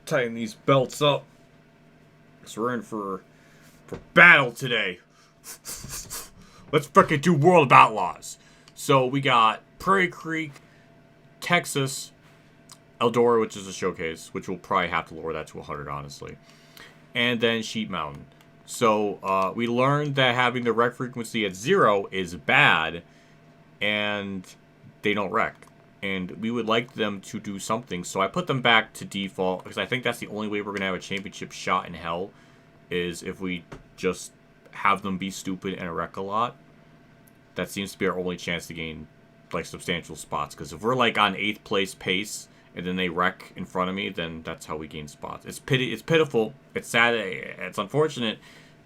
tighten these belts up. So we're in for battle today. Let's frickin' do World of Outlaws. So we got Prairie Creek, Texas, Eldora, which is a showcase, which we'll probably have to lower that to 100, honestly. And then Sheep Mountain. So we learned that having the wreck frequency at 0 is bad, and they don't wreck. And we would like them to do something, so I put them back to default, because I think that's the only way we're going to have a championship shot in hell, is if we just have them be stupid and wreck a lot. That seems to be our only chance to gain, like, substantial spots, because if we're, like, on 8th place pace, and then they wreck in front of me, then that's how we gain spots. It's pitiful, it's sad, it's unfortunate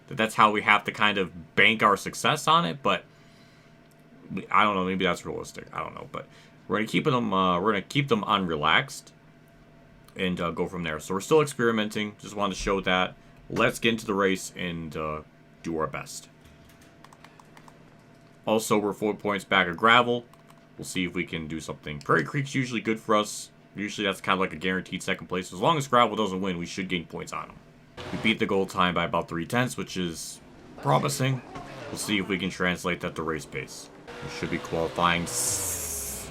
that that's how we have to kind of bank our success on it, but I don't know, maybe that's realistic, I don't know, but we're gonna keep them. We're gonna keep them unrelaxed, and go from there. So we're still experimenting. Just wanted to show that. Let's get into the race and do our best. Also, we're 4 points back of gravel. We'll see if we can do something. Prairie Creek's usually good for us. Usually that's kind of like a guaranteed second place. As long as gravel doesn't win, we should gain points on them. We beat the goal time by about 3/10, which is promising. We'll see if we can translate that to race pace. We should be qualifying.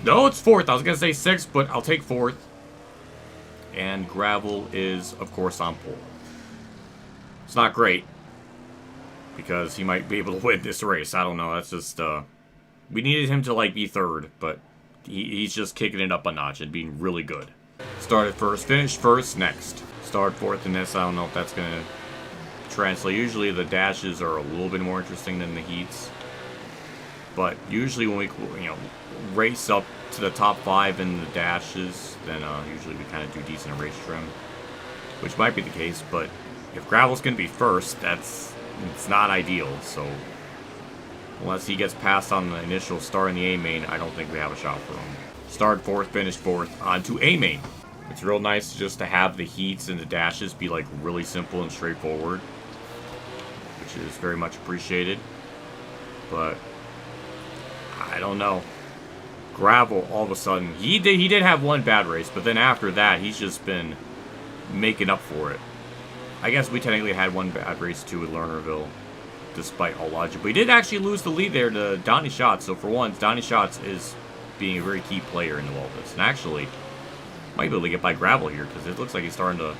No, it's 4th. I was going to say 6th, but I'll take 4th. And gravel is, of course, on pole. It's not great, because he might be able to win this race. I don't know. That's just, we needed him to, like, be 3rd, but he's just kicking it up a notch and being really good. Started first, finished first, next. Start 4th in this. I don't know if that's going to translate. Usually the dashes are a little bit more interesting than the heats. But usually when we, race up to the top 5 in the dashes, then usually we kind of do decent in race trim, which might be the case. But if gravel's going to be first, it's not ideal. So unless he gets passed on the initial start in the A main, I don't think we have a shot for him. Start 4th, finished 4th, on to A main. It's real nice just to have the heats and the dashes be like really simple and straightforward, which is very much appreciated. But I don't know. Gravel, all of a sudden, he did have one bad race, but then after that, he's just been making up for it. I guess we technically had one bad race too with Lernerville, despite all logic. But he did actually lose the lead there to Donnie Schatz. So for once, Donnie Schatz is being a very key player into all this. And actually, might be able to get by gravel here, because it looks like he's starting to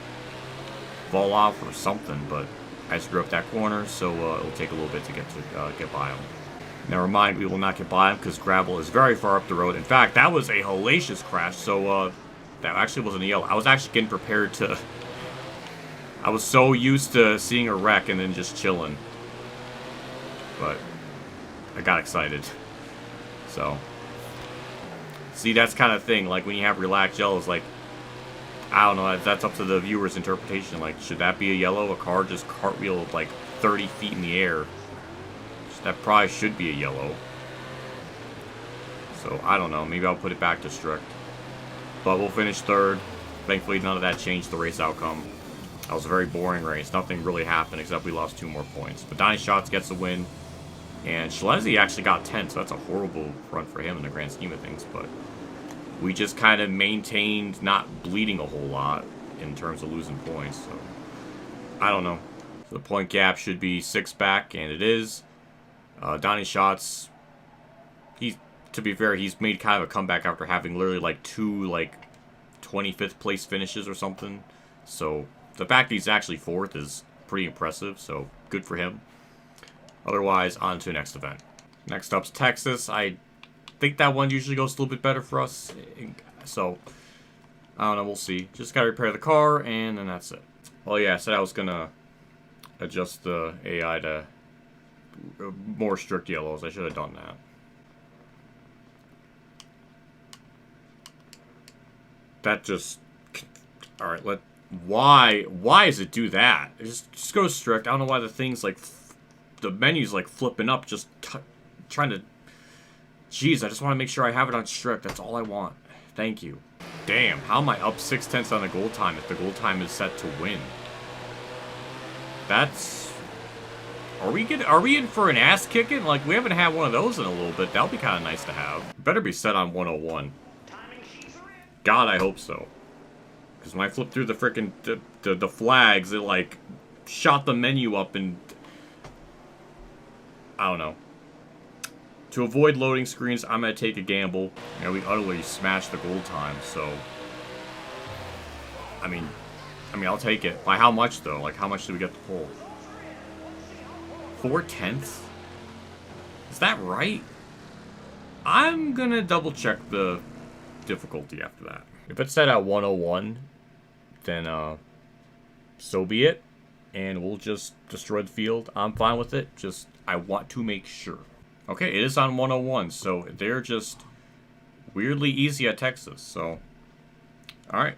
fall off or something. But I screw up that corner, so it'll take a little bit to get by him. Never mind, we will not get by him because gravel is very far up the road. In fact, that was a hellacious crash, so that actually wasn't a yellow. I was actually getting prepared to... I was so used to seeing a wreck and then just chilling. But I got excited. So, see, that's kind of thing. Like, when you have relaxed yellows, like, I don't know, that's up to the viewer's interpretation. Like, should that be a yellow? A car just cartwheeled, like, 30 feet in the air. That probably should be a yellow. So, I don't know. Maybe I'll put it back to strict. But we'll finish 3rd. Thankfully, none of that changed the race outcome. That was a very boring race. Nothing really happened except we lost 2 more points. But Donnie Schatz gets the win. And Schlesy actually got 10th, so that's a horrible run for him in the grand scheme of things. But we just kind of maintained not bleeding a whole lot in terms of losing points. So, I don't know. So the point gap should be 6 back, and it is. Donnie Schatz, to be fair, he's made kind of a comeback after having literally like 2 25th place finishes or something. So the fact that he's actually 4th is pretty impressive, so good for him. Otherwise, on to the next event. Next up's Texas. I think that one usually goes a little bit better for us. So, I don't know, we'll see. Just gotta repair the car, and then that's it. Oh yeah, I said I was gonna adjust the AI to more strict yellows. I should have done that. That just... Alright, why does it do that? It just goes strict. I don't know why the thing's like... The menu's like flipping up, just trying to... Jeez, I just want to make sure I have it on strict. That's all I want. Thank you. Damn, how am I up 6/10 on the goal time if the goal time is set to win? That's... Are we in for an ass kicking? Like, we haven't had one of those in a little bit. That'll be kind of nice to have. Better be set on 101. God, I hope so. Because when I flipped through the frickin' the flags, it, like, shot the menu up and... I don't know. To avoid loading screens, I'm going to take a gamble. You know, we utterly smashed the goal time, so... I mean, I'll take it. By how much, though? Like, how much do we get to pull? 4/10? Is that right? I'm going to double-check the difficulty after that. If it's set at 101, then, so be it. And we'll just destroy the field. I'm fine with it. Just, I want to make sure. Okay, it is on 101, so they're just weirdly easy at Texas, so... Alright.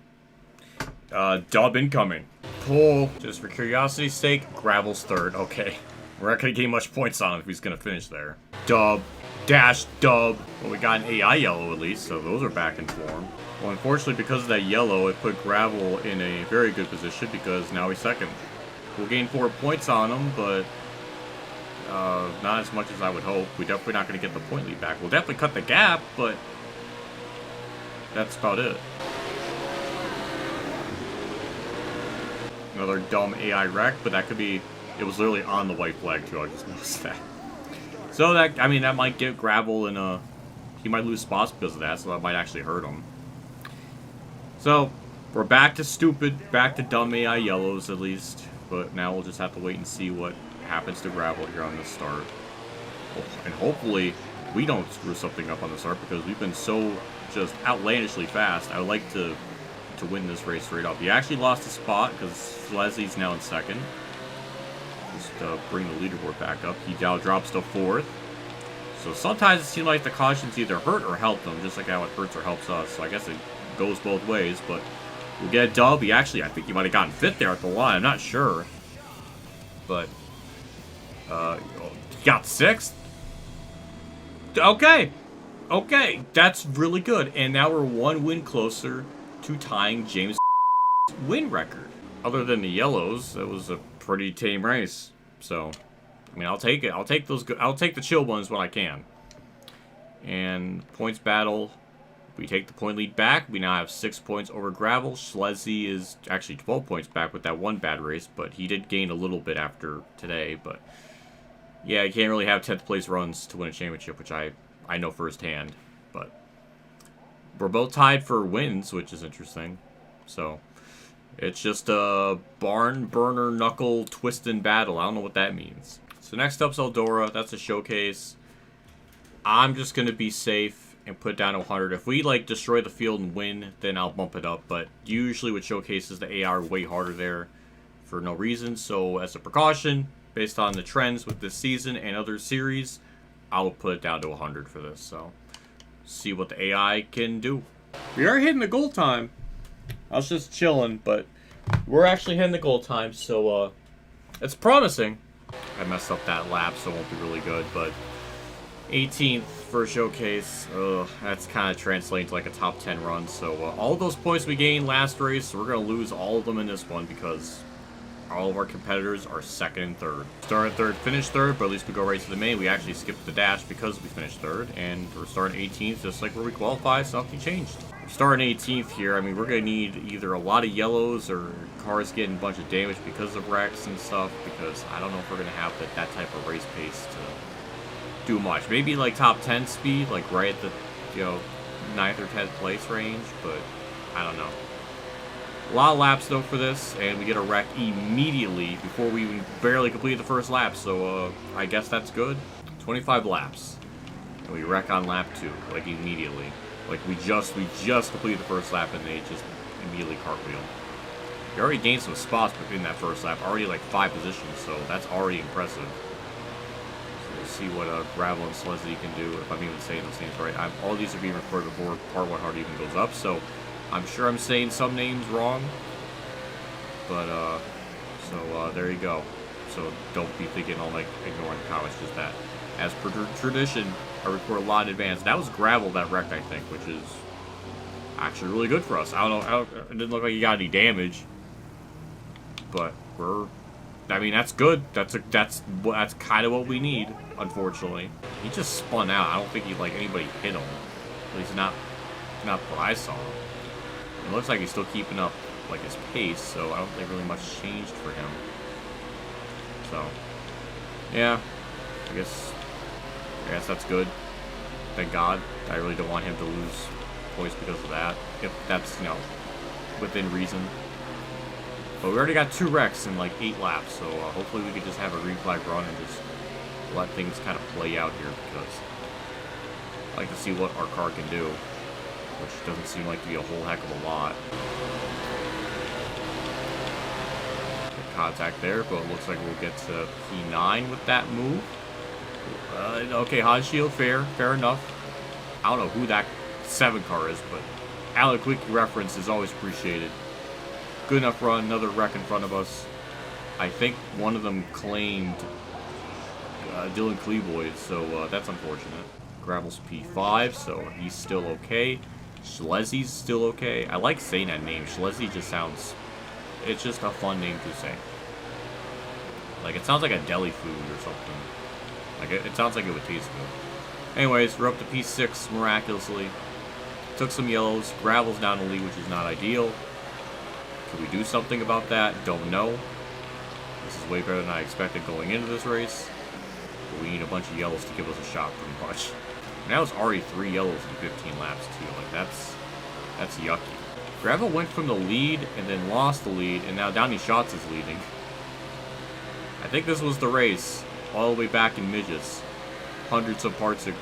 Dub incoming. Pull. Just for curiosity's sake, Gravel's third. Okay. We're not going to gain much points on him if he's going to finish there. Dub. Dash. Dub. Well, we got an AI yellow at least, so those are back in form. Well, unfortunately, because of that yellow, it put Gravel in a very good position because now he's second. We'll gain 4 points on him, but not as much as I would hope. We're definitely not going to get the point lead back. We'll definitely cut the gap, but that's about it. Another dumb AI wreck, but that could be... It was literally on the white flag, too. I just noticed that. So that, I mean, that might get Gravel in a... He might lose spots because of that, so that might actually hurt him. So, we're back to stupid, back to dumb AI yellows, at least. But now we'll just have to wait and see what happens to Gravel here on the start. And hopefully, we don't screw something up on the start, because we've been so just outlandishly fast. I would like to win this race straight up. He actually lost a spot, because Leslie's now in second. Just bring the leaderboard back up. He now drops to fourth. So sometimes it seems like the cautions either hurt or help them, just like how it hurts or helps us. So I guess it goes both ways, but we'll get a dub. He actually, I think he might have gotten fifth there at the line. I'm not sure. But, he got sixth? Okay. Okay, that's really good. And now we're 1 win closer to tying James' win record. Other than the yellows, it was a pretty tame race. So, I mean, I'll take it. I'll take those. I'll take the chill ones when I can. And points battle, we take the point lead back. We now have 6 points over Gravel. Schlesy is actually 12 points back with that one bad race, but he did gain a little bit after today. But yeah, you can't really have 10th place runs to win a championship, which I know firsthand. But we're both tied for wins, which is interesting. So it's just a barn burner knuckle twisting battle. I don't know what that means. So next up's Eldora. That's a showcase. I'm just going to be safe and put down 100. If we, like, destroy the field and win, then I'll bump it up. But usually with showcases, the AI are way harder there for no reason. So as a precaution, based on the trends with this season and other series, I'll put it down to 100 for this. So see what the AI can do. We are hitting the goal time. I was just chilling, but we're actually hitting the goal time. So it's promising. I messed up that lap, so it won't be really good, but 18th for a showcase. That's kind of translating to like a top 10 run. So all those points we gained last race, we're going to lose all of them in this one because all of our competitors are second and third. Started third, finished third, but at least we go right to the main. We actually skipped the dash because we finished third, and we're starting 18th just like where we qualified, so nothing changed. We're starting 18th here. I mean, we're going to need either a lot of yellows or cars getting a bunch of damage because of wrecks and stuff, because I don't know if we're going to have that type of race pace to do much. Maybe like top 10 speed, like right at the 9th or 10th place range, but I don't know. A lot of laps though for this, and we get a wreck immediately before we even barely complete the first lap, so I guess that's good. 25 laps, and we wreck on lap 2, like immediately. Like we just completed the first lap, and they just immediately cartwheel. We already gained some spots in that first lap, already like 5 positions, so that's already impressive. So we'll see what Gravel and Schlesy can do, if I'm even saying those names right. All these are being recorded before part 1 hardly even goes up, so I'm sure I'm saying some names wrong, but there you go. So don't be thinking I'm like ignoring the comments, just that. As per tradition, I record a lot in advance. That was Gravel that wrecked, I think, which is actually really good for us. I don't know, it didn't look like he got any damage, but I mean, that's good. That's kind of what we need. Unfortunately, he just spun out. I don't think anybody hit him. At least not what I saw. It looks like he's still keeping up like his pace, so I don't think really much changed for him. So, yeah, I guess that's good. Thank God. I really don't want him to lose points because of that, if that's, you know, within reason. But we already got 2 wrecks in like 8 laps, so hopefully we could just have a green flag run and just let things kind of play out here, because I like to see what our car can do, which doesn't seem like to be a whole heck of a lot. Good contact there, but it looks like we'll get to P9 with that move. Okay, hot shield, fair enough. I don't know who that 7 car is, but Alec Quickie reference is always appreciated. Good enough run, another wreck in front of us. I think one of them claimed Dylan Clevoy, so that's unfortunate. Gravel's P5, so he's still okay. Schlesi's still okay. I like saying that name. Schlesi just sounds... It's just a fun name to say. Like, it sounds like a deli food or something. Like, it sounds like it would taste good. Anyways, we're up to P6 miraculously. Took some yellows. Gravel's down the lead, which is not ideal. Can we do something about that? Don't know. This is way better than I expected going into this race. But we need a bunch of yellows to give us a shot, pretty much. And that was already 3 yellows in 15 laps, too. Like, that's yucky. Gravel went from the lead and then lost the lead, and now Downey Schatz is leading. I think this was the race all the way back in midgets. Hundreds of parts ago.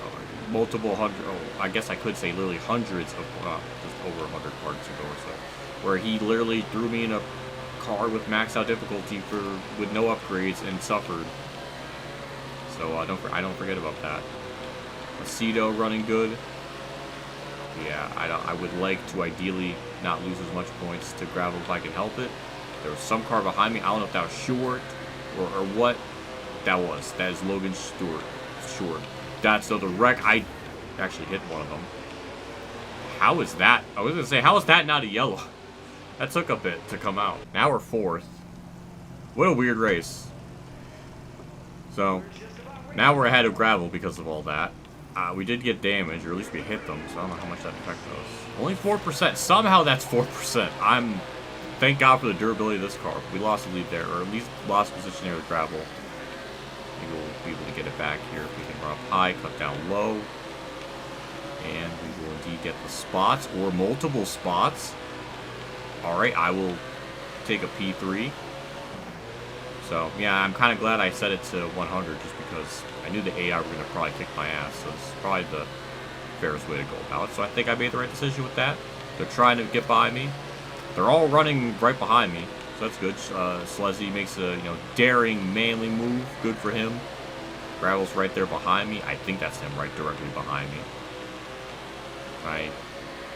Multiple hundred... Oh, I guess I could say literally hundreds of... just over 100 parts ago or so. Where he literally threw me in a car with maxed out difficulty with no upgrades and suffered. So I don't forget about that. Aceto running good. Yeah, I would like to ideally not lose as much points to Gravel if I can help it. There was some car behind me. I don't know if that was Short or what that was. That is Logan Short. That's the wreck. I actually hit one of them. How is that? I was going to say, how is that not a yellow? That took a bit to come out. Now we're 4th. What a weird race. So, now we're ahead of Gravel because of all that. We did get damage, or at least we hit them, so I don't know how much that affected us. Only 4%. Somehow that's 4%. Thank God for the durability of this car. We lost the lead there, or at least lost position there with Gravel. Maybe we'll be able to get it back here if we can run up high, cut down low. And we will indeed get the spots, or multiple spots. Alright, I will take a P3. So, yeah, I'm kind of glad I set it to 100 just because I knew the AI were going to probably kick my ass. So this is probably the fairest way to go about it. So I think I made the right decision with that. They're trying to get by me. They're all running right behind me. So that's good. Schlesi makes a daring, manly move. Good for him. Gravel's right there behind me. I think that's him right directly behind me.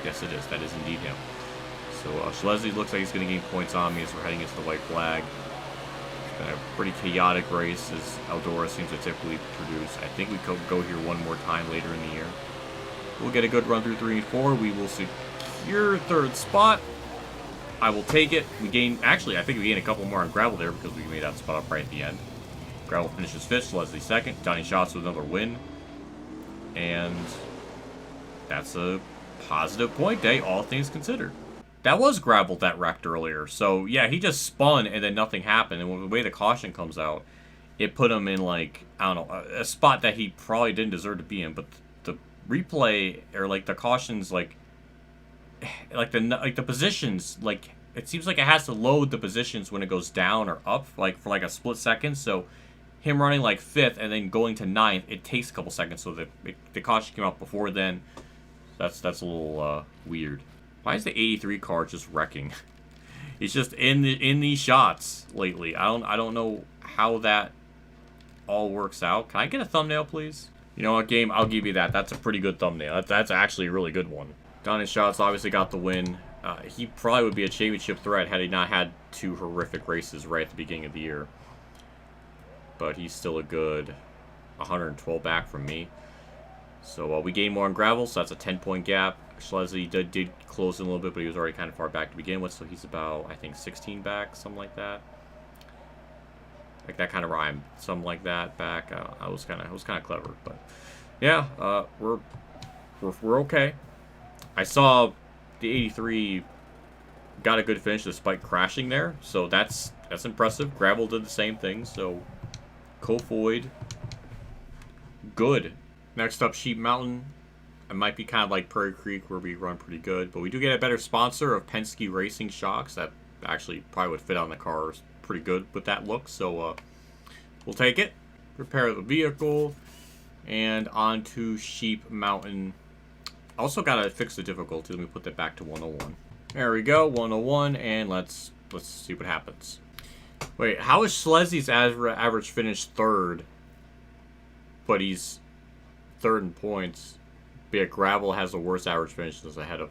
Yes, it is. That is indeed him. So Schlesi looks like he's going to gain points on me as we're heading into the white flag. It's been a pretty chaotic race as Eldora seems to typically produce. I think we could go here one more time later in the year. We'll get a good run through 3 and 4. We will secure 3rd spot. I will take it. We gain, actually, I think we gain a couple more on Gravel there because we made that spot up right at the end. Gravel finishes 5th, Schlesi 2nd. Downey Schatz with another win. And that's a positive point day, all things considered. That was Gravel that wrecked earlier. So, yeah, he just spun and then nothing happened. And the way the caution comes out, it put him in, like, I don't know, a spot that he probably didn't deserve to be in. But the replay, or, like, the cautions, like the positions, like, it seems like it has to load the positions when it goes down or up, like, for, like, a split second. So, him running, like, 5th and then going to 9th, it takes a couple seconds. So, the caution came out before then. That's a little weird. Why is the 83 car just wrecking? He's just in these shots lately. I don't know how that all works out. Can I get a thumbnail, please? You know what, game? I'll give you that. That's a pretty good thumbnail. That's actually a really good one. Downey Schatz obviously got the win. He probably would be a championship threat had he not had 2 horrific races right at the beginning of the year. But he's still a good 112 back from me. So we gained more on Gravel, so that's a 10-point gap. Schlesi did close in a little bit, but he was already kind of far back to begin with, so he's about, I think, 16 back, something like that. Like that kind of rhyme, something like that back. I was kind of clever, but yeah, we're okay. I saw the 83 got a good finish despite crashing there, so that's impressive. Gravel did the same thing, so Kofoid, good. Next up, Sheep Mountain. It might be kind of like Prairie Creek where we run pretty good, but we do get a better sponsor of Penske Racing shocks that actually probably would fit on the cars pretty good with that look, so we'll take it. Repair the vehicle, and on to Sheep Mountain. Also gotta fix the difficulty. Let me put that back to 101. There we go, 101, and let's see what happens. Wait, how is Schleszy's average finish third, but he's third in points? But yet Gravel has the worst average finishes ahead of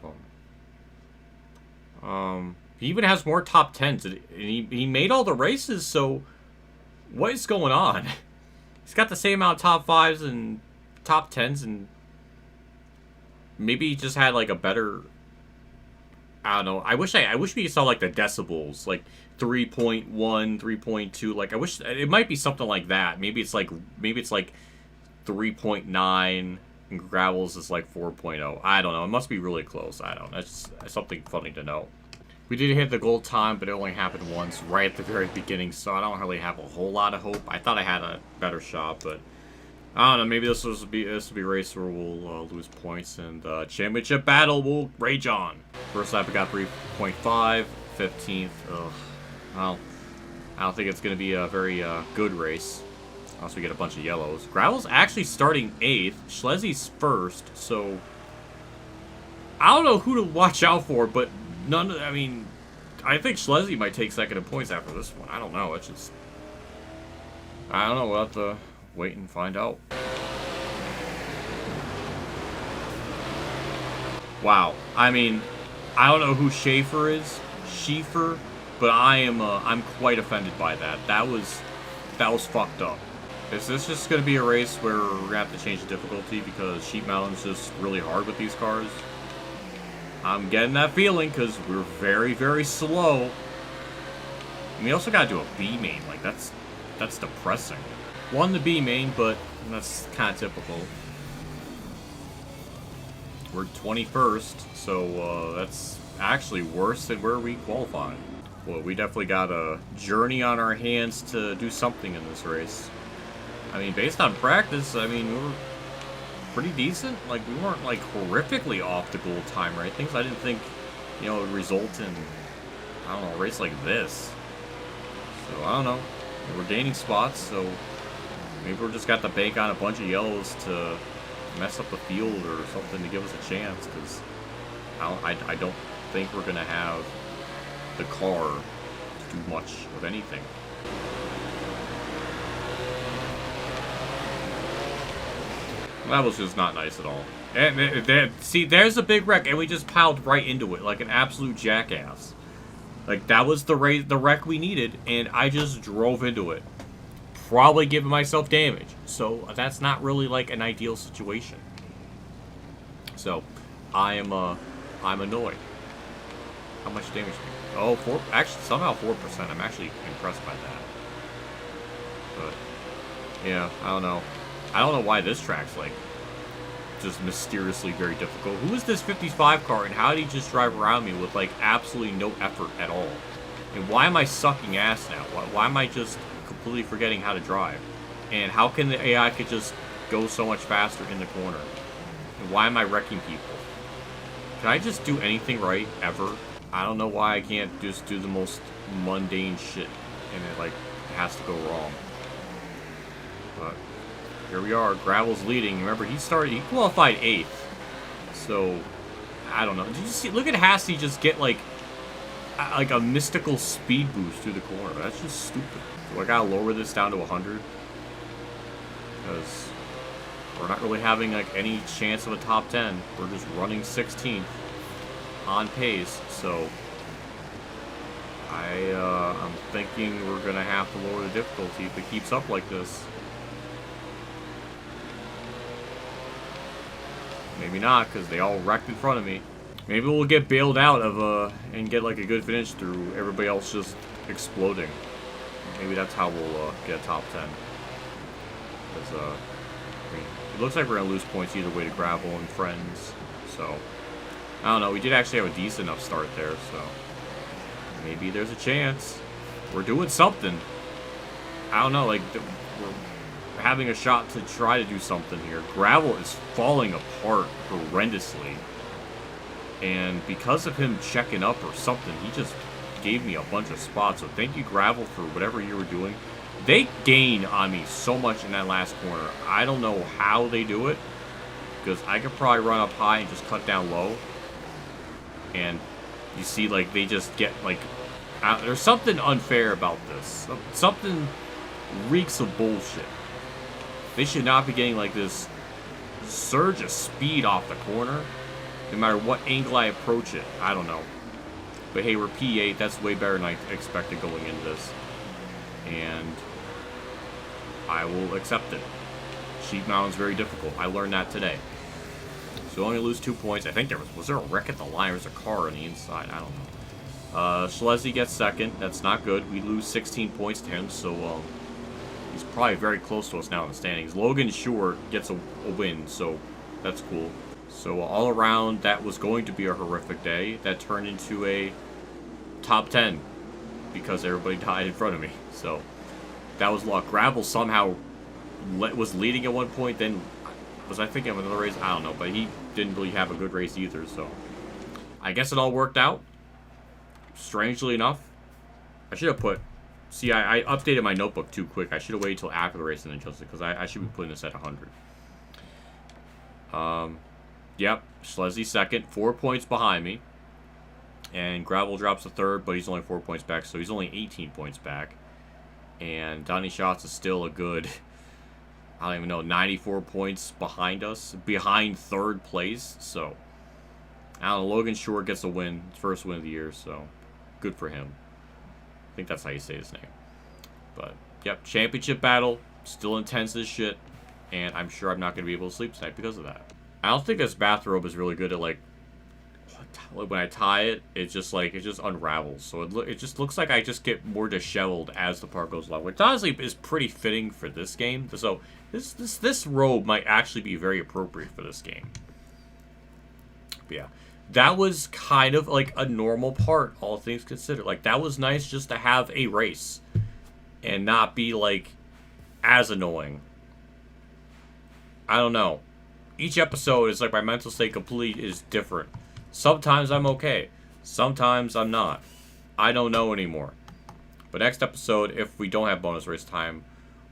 him. He even has more top 10s, and he made all the races, so what is going on? He's got the same amount of top 5s and top 10s, and maybe he just had like a better, I don't know. I wish we saw like the decibels, like 3.1, 3.2. Like I wish it might be something like that. Maybe it's like 3.9 and Gravel's is like 4.0. I don't know. It must be really close. I don't know. That's something funny to know. We did hit the goal time, but it only happened once right at the very beginning, so I don't really have a whole lot of hope. I thought I had a better shot, but I don't know. Maybe this will be a race where we'll lose points, and championship battle will rage on. First lap, we got 3.5, 15th. Ugh. Well, I don't think it's going to be a very good race. Unless we get a bunch of yellows. Gravel's actually starting 8th. Schleszy's first, so I don't know who to watch out for, but I mean, I think Schleszy might take second in points after this one. I don't know. It's just, I don't know. We'll have to wait and find out. Wow. I mean, I don't know who Schaefer is, but I'm quite offended by that. That was fucked up. Is this just going to be a race where we're going to have to change the difficulty because Sheep Mountain's just really hard with these cars? I'm getting that feeling because we're very, very slow. And we also got to do a B main. Like, that's depressing. Won the B main, but that's kind of typical. We're 21st, so that's actually worse than where we qualified. Well, we definitely got a journey on our hands to do something in this race. I mean, based on practice, I mean, we were pretty decent. Like, we weren't, like, horrifically off the goal time or anything, so I didn't think, you know, it would result in, I don't know, a race like this. So, I don't know. We're gaining spots, so maybe we're just got to bank on a bunch of yellows to mess up the field or something to give us a chance, because I don't think we're going to have the car to do much of anything. That was just not nice at all. And see, there's a big wreck, and we just piled right into it like an absolute jackass. Like, that was the wreck we needed, and I just drove into it. Probably giving myself damage. So, that's not really, like, an ideal situation. So, I'm annoyed. How much damage? Oh, actually, somehow 4%. I'm actually impressed by that. But, yeah, I don't know. I don't know why this track's, like, just mysteriously very difficult. Who is this 55 car, and how did he just drive around me with, like, absolutely no effort at all? And why am I sucking ass now? Why am I just completely forgetting how to drive? And how can the AI could just go so much faster in the corner? And why am I wrecking people? Can I just do anything right, ever? I don't know why I can't just do the most mundane shit, and it, like, has to go wrong. But here we are. Gravel's leading. Remember, he qualified 8th. So, I don't know. Did you see? Look at Hassie just get, like a mystical speed boost through the corner. That's just stupid. So I gotta lower this down to 100. Because we're not really having, like, any chance of a top 10. We're just running 16th on pace. So, I'm thinking we're gonna have to lower the difficulty if it keeps up like this. Maybe not, because they all wrecked in front of me. Maybe we'll get bailed out of and get like a good finish through everybody else just exploding. Maybe that's how we'll get a top 10. Because I mean, it looks like we're gonna lose points either way to Gravel and Friends. So I don't know. We did actually have a decent enough start there. So Maybe there's a chance. We're doing something. I don't know, like, we're having a shot to try to do something here. Gravel is falling apart horrendously. And because of him checking up or something, he just gave me a bunch of spots. So thank you, Gravel, for whatever you were doing. They gain on me so much in that last corner. I don't know how they do it, because I could probably run up high and just cut down low. And you see, like, they just get, like, there's something unfair about this. Something reeks of bullshit. They should not be getting, like, this surge of speed off the corner, no matter what angle I approach it. I don't know. But hey, we're P8. That's way better than I expected going into this. And I will accept it. Sheep Mountain's very difficult. I learned that today. So only lose 2 points. I think was there a wreck at the line, or was there a car on the inside? I don't know. Schlesy gets second. That's not good. We lose 16 points to him, so he's probably very close to us now in the standings. Logan Short gets a win, so that's cool. So all around, that was going to be a horrific day. That turned into a top 10 because everybody died in front of me. So that was luck. Gravel somehow was leading at one point, then was I thinking of another race? I don't know, but he didn't really have a good race either, so I guess it all worked out. Strangely enough, I should have put... See, I updated my notebook too quick. I should have waited till after the race and adjusted, because I should be putting this at 100. Yep, Schlesy second, 4 points behind me. And Gravel drops to third, but he's only 4 points back, so he's only 18 points back. And Donnie Schatz is still a good, I don't even know, 94 points behind us, behind third place. So, I don't know, Logan Short gets a win, first win of the year, so good for him. I think that's how you say his name. But, yep, championship battle, still intense as shit, and I'm sure I'm not going to be able to sleep tonight because of that. I don't think this bathrobe is really good at, like, when I tie it, it just unravels. So it just looks like I just get more disheveled as the part goes along, which honestly is pretty fitting for this game. So this robe might actually be very appropriate for this game. But yeah, that was kind of like a normal part, all things considered. Like, that was nice just to have a race and not be, like, as annoying. I don't know. Each episode is like my mental state complete is different. Sometimes I'm okay. Sometimes I'm not. I don't know anymore. But next episode, if we don't have bonus race time,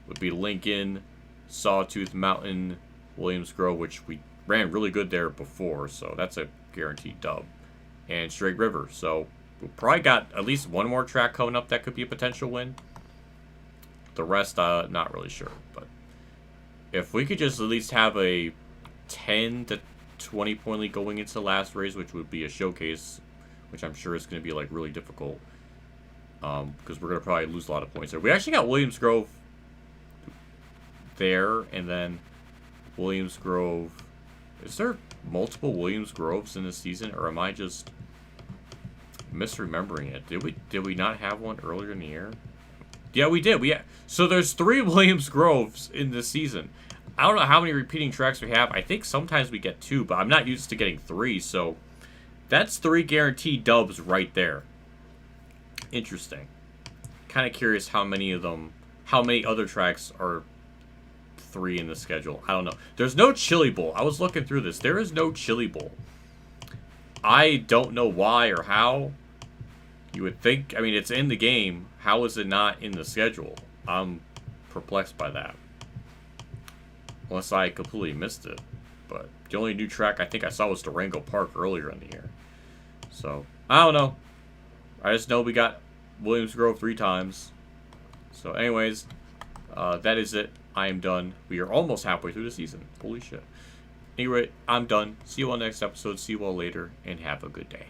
would be Lincoln, Sawtooth Mountain, Williams Grove, which we ran really good there before, so that's a guaranteed dub. And Straight River. So we probably got at least one more track coming up that could be a potential win. The rest, not really sure. But if we could just at least have a 10 to 20 point lead going into the last race, which would be a showcase, which I'm sure is going to be, like, really difficult, because we're going to probably lose a lot of points there. We actually got Williams Grove there, and then Williams Grove. Is there multiple Williams Groves in this season, or am I just misremembering it? Did we not have one earlier in the year? Yeah, we did. So there's 3 Williams Groves in this season. I don't know how many repeating tracks we have. I think sometimes we get 2, but I'm not used to getting 3, so that's 3 guaranteed dubs right there. Interesting. Kind of curious how many other tracks are 3 in the schedule. I don't know. There's no Chili Bowl. I was looking through this. There is no Chili Bowl. I don't know why or how. You would think, I mean, it's in the game. How is it not in the schedule? I'm perplexed by that. Unless I completely missed it. But the only new track I think I saw was Durango Park earlier in the year. So, I don't know. I just know we got Williams Grove 3 times. So, anyways, that is it. I am done. We are almost halfway through the season. Holy shit. Anyway, I'm done. See you all next episode. See you all later. And have a good day.